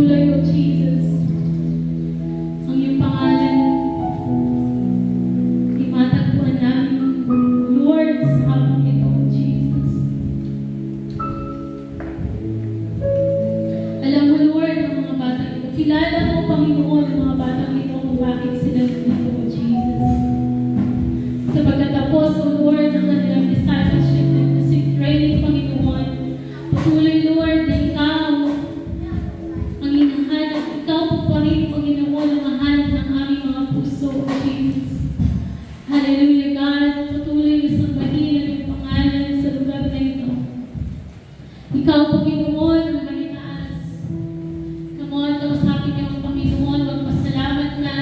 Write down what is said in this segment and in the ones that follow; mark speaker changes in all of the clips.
Speaker 1: Patuloy, O Jesus, ang iyong pangalan imatagpuan namin, Lord, sa hapon ito, Jesus. Alam mo, Lord, ang mga batang ito. Kilala mo, Panginoon, ang mga batang ito kung bakit sila nandito, Jesus. Sa pagkatapos, O Lord, ang kanilang discipleship and music training, Panginoon, patuloy, Lord, na ikaw ang hinahanap. Ikaw po pa rin, Panginoon, ang mahanap ng aming mga puso, O Jesus. Hallelujah, God. Patuloy na sambahin ang iyong pangalan sa lugar na ito. Ikaw, Panginoon, ang manitaas. Come on, kausapin niyo ang Panginoon, magpasalamat ka.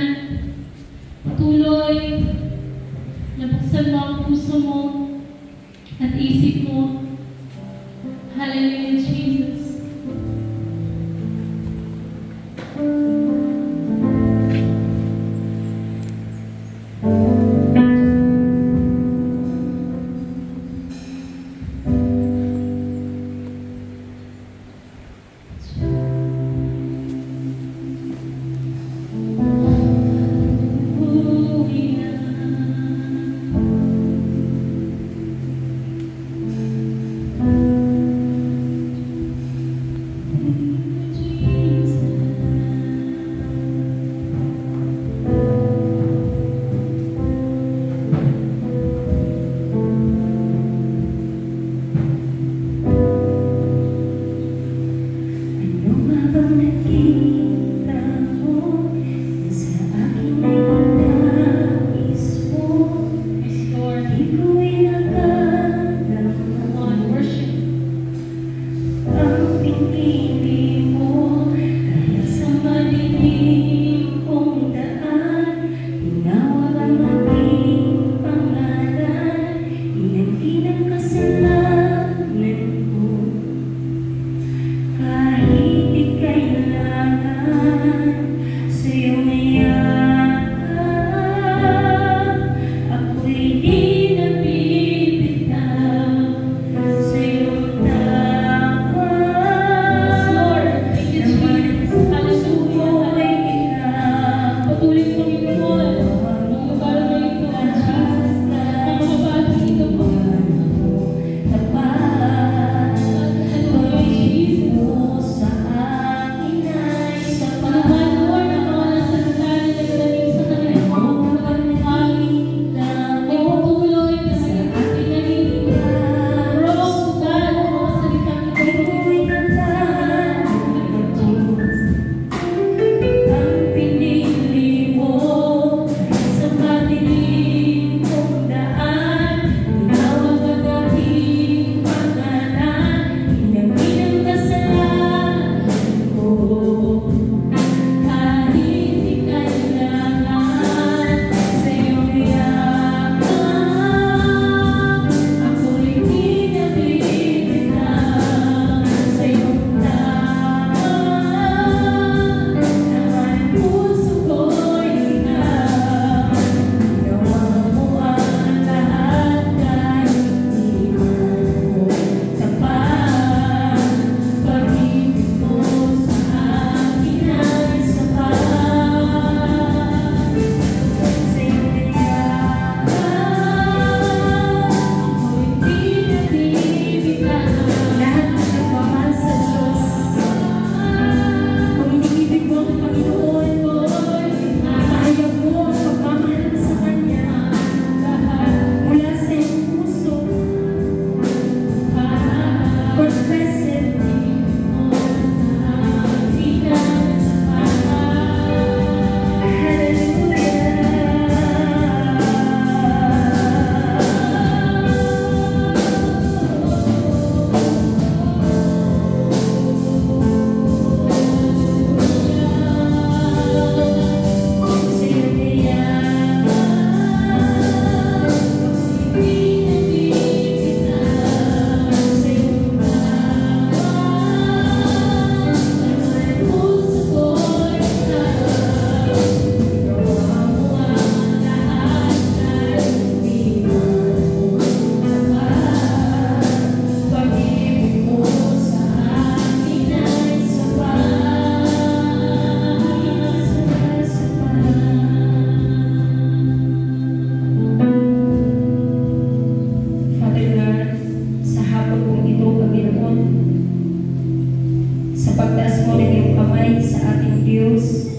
Speaker 2: pagtaas mo ng iyong kamay sa ating Diyos.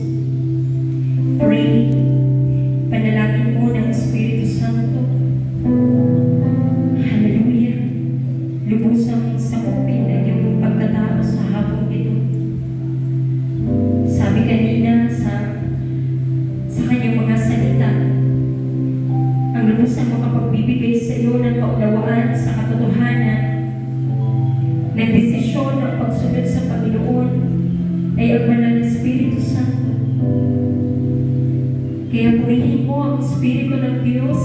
Speaker 2: Pray. Panalangin mo ng Espiritu Santo. Hallelujah. Lubusang sakupin ang iyong pagkatao sa hapong ito. Sabi kanina sa kanyang mga salita, ang lubusang makapagbibigay sa iyo ng kaunawaan sa katotohanan ng desisyon ng pagsunod sa Panginoon ay ang banal na Espiritu Santo. Kaya purihin mo ang Espiritu ng Diyos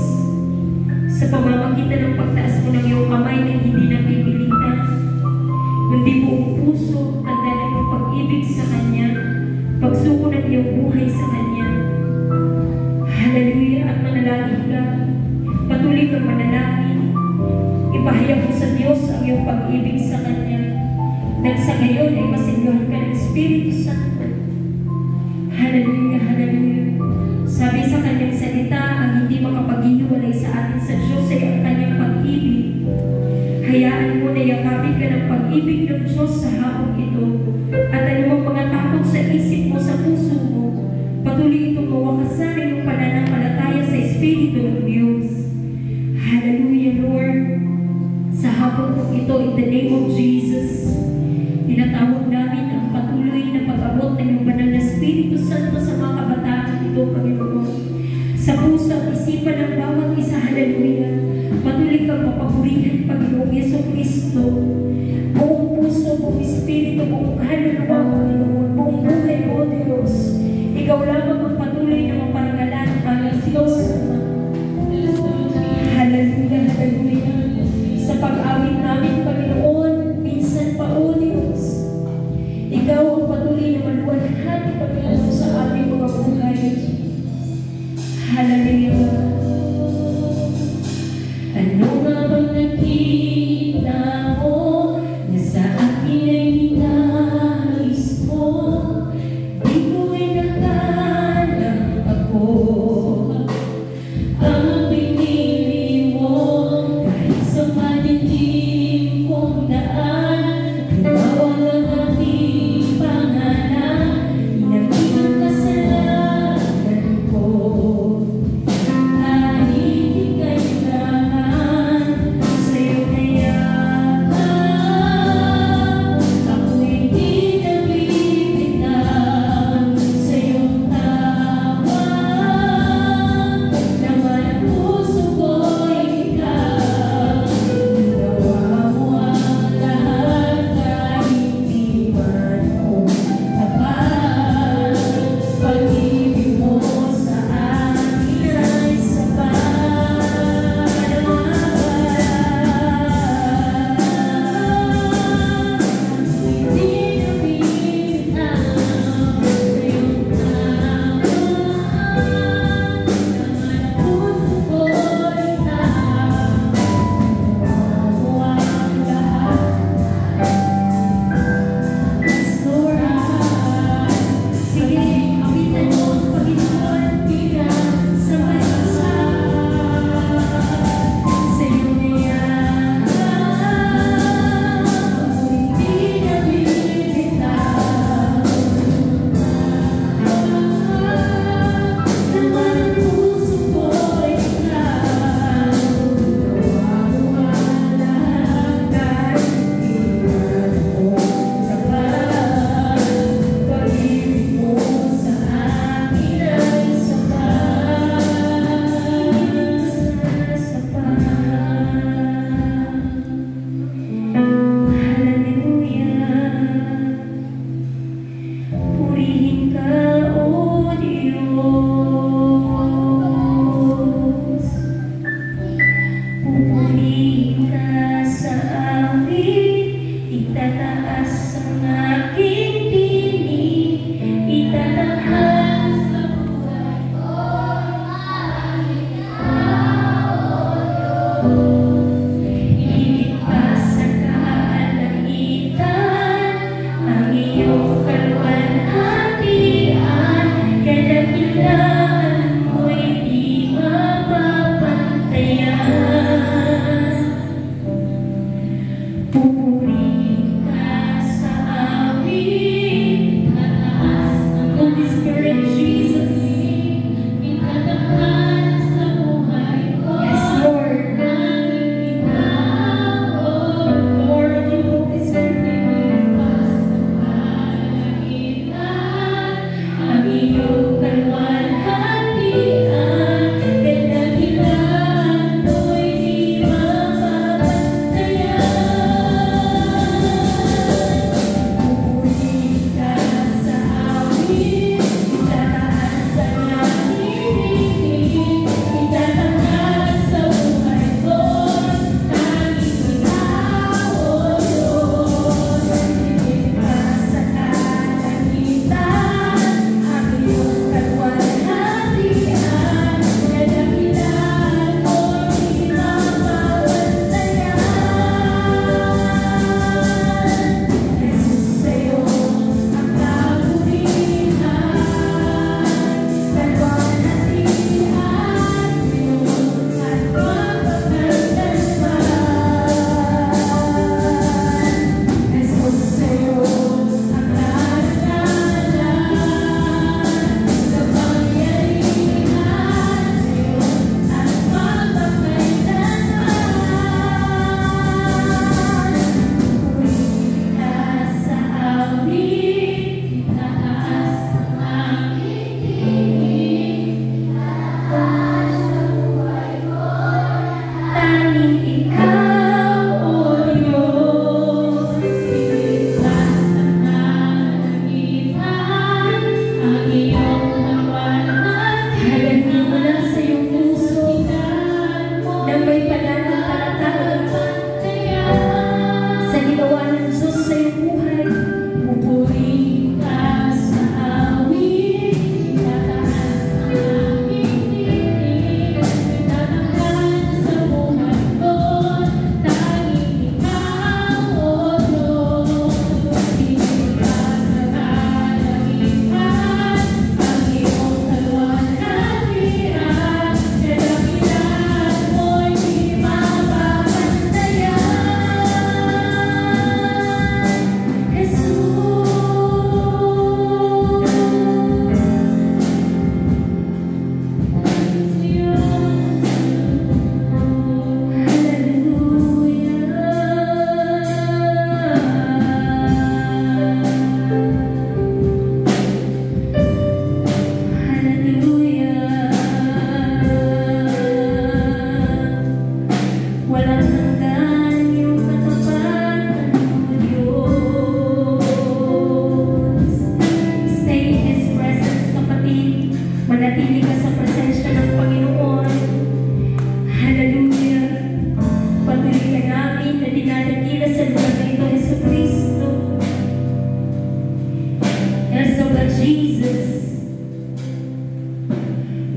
Speaker 2: sa pamamagitan ng pagtaas mo ng iyong kamay na hindi napipilitan, kundi buong puso at dahil ng pag-ibig sa Kanya, pagsuko ng iyong buhay sa Kanya. Hallelujah! At manalangin ka, patuloy kang manalangin, ipahayag mo sa Diyos ang iyong pag-ibig sa Kanya, nang sa ngayon ay masiglahan ka ng Espiritu Santo. Hallelujah! Hallelujah! Sabi sa Kanyang salita, ang hindi makapaghihiwalay sa atin sa Diyos ay ang Kanyang pag-ibig. Hayaan mo na yakapin ka ng pag-ibig ng Diyos sa hapong ito, at anumang mga takot sa isip mo, sa puso mo, patuloy itong mawakasan ng iyong pananampalataya sa Espiritu ng Diyos. Hallelujah, Lord! Sa hapon po ito, in the name of Jesus, tinatawag namin ang patuloy na pag-abot ng iyong banal na Espiritu Santo sa mga kabataan ito, Panginoon. Sa puso at isipan ng bawat isa, hallelujah, patuloy kang mapapurihan, Panginoong Yesu-Kristo. Buong puso, buong Espiritu, buong kaluluwa, Panginoon, buong buhay, O Diyos. Ikaw lamang ang patuloy na maparangalan, aming Diyos. Hallelujah, hallelujah. Sa pag-awit namin, Panginoon, minsan pa, O Diyos, ikaw ang patuloy na maluwalhati, Panginoon, sa ating mga buhay. Hallelujah. Ano nga bang nakita mo na sa akin ay ninais mo? Di ko'y nakalang ako. Ang pinili mo kahit sa madilim kong daan, tinawag ang aking pangalan, inagin ang kasalanan ko. Kahit ika'y lahat sa'yo kaya ako'y di nabibitaw sa iyong tawag. Naman ang puso ko'y ikaw, ginawa mo ang lahat kahit di man ako tapat. Pag-ibig mo sa akin ay sapat. Hindi nabibitaw sa iyong tawag. Naman ang puso ko'y ikaw, ginawa mo ang lahat. Sige, awitan mo ang Panginoon, bilang sabay-sabay. Sa iyong iyan, ako'y di nabibitaw. Naman ang puso ko'y ikaw, ginawa mo ang lahat kahit di man ako tapat. Pag-ibig mo sa akin ay sapat. Hallelujah. Purihin ka, O Diyos. Pupurihin ka sa amin, itataas ang aking tinig, itataas sa buhay ko ang aming higit pa sa kalangitan, ang iyong kalwalhatian.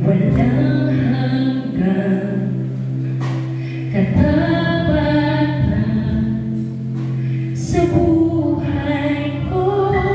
Speaker 2: Wala